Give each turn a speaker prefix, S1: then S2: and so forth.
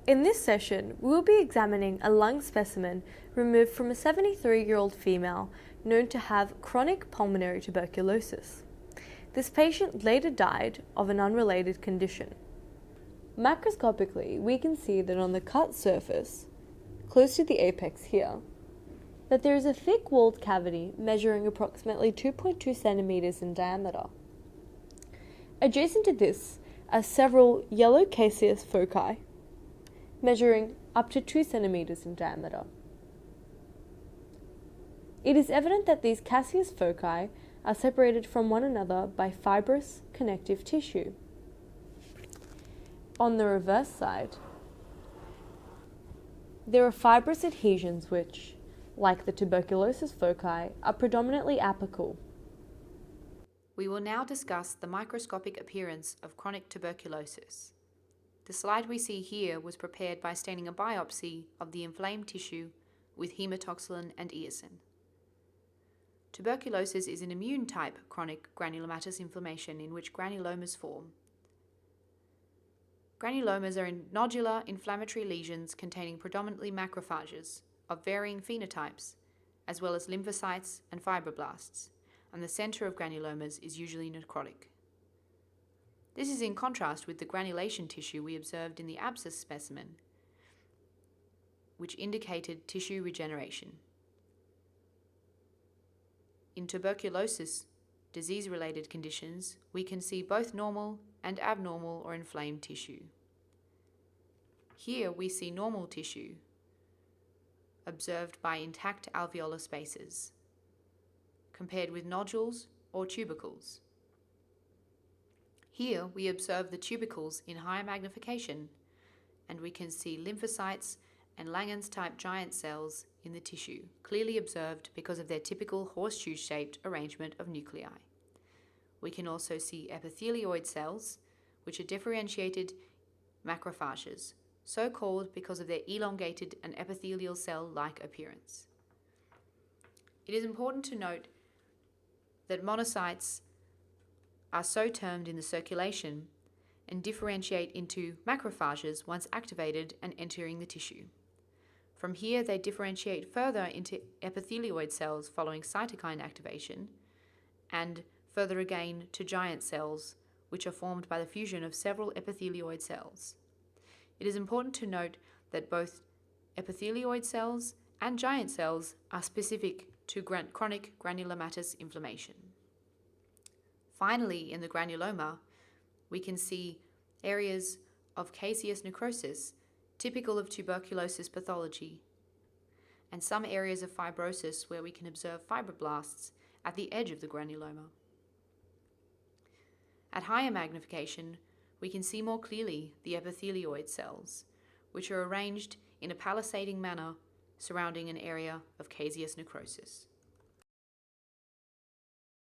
S1: In this session, we will be examining a lung specimen removed from a 73-year-old female known to have chronic pulmonary tuberculosis. This patient later died of an unrelated condition. Macroscopically, we can see that on the cut surface, close to the apex here, that there is a thick-walled cavity measuring approximately 2.2 centimeters in diameter. Adjacent to this are several yellow caseous foci, measuring up to 2 centimeters in diameter. It is evident that these caseous foci are separated from one another by fibrous connective tissue. On the reverse side, there are fibrous adhesions which, like the tuberculosis foci, are predominantly apical.
S2: We will now discuss the microscopic appearance of chronic tuberculosis. The slide we see here was prepared by staining a biopsy of the inflamed tissue with hematoxylin and eosin. Tuberculosis is an immune-type chronic granulomatous inflammation in which granulomas form. Granulomas are nodular inflammatory lesions containing predominantly macrophages of varying phenotypes, as well as lymphocytes and fibroblasts, and the center of granulomas is usually necrotic. This is in contrast with the granulation tissue we observed in the abscess specimen, which indicated tissue regeneration. In tuberculosis disease-related conditions, we can see both normal and abnormal or inflamed tissue. Here we see normal tissue observed by intact alveolar spaces, compared with nodules or tubercles. Here we observe the tubercles in higher magnification, and we can see lymphocytes and Langerhans-type giant cells in the tissue, clearly observed because of their typical horseshoe-shaped arrangement of nuclei. We can also see epithelioid cells, which are differentiated macrophages, so called because of their elongated and epithelial cell-like appearance. It is important to note that monocytes are so termed in the circulation and differentiate into macrophages once activated and entering the tissue. From here, they differentiate further into epithelioid cells following cytokine activation, and further again to giant cells, which are formed by the fusion of several epithelioid cells. It is important to note that both epithelioid cells and giant cells are specific to chronic granulomatous inflammation. Finally, in the granuloma, we can see areas of caseous necrosis typical of tuberculosis pathology, and some areas of fibrosis where we can observe fibroblasts at the edge of the granuloma. At higher magnification, we can see more clearly the epithelioid cells, which are arranged in a palisading manner surrounding an area of caseous necrosis.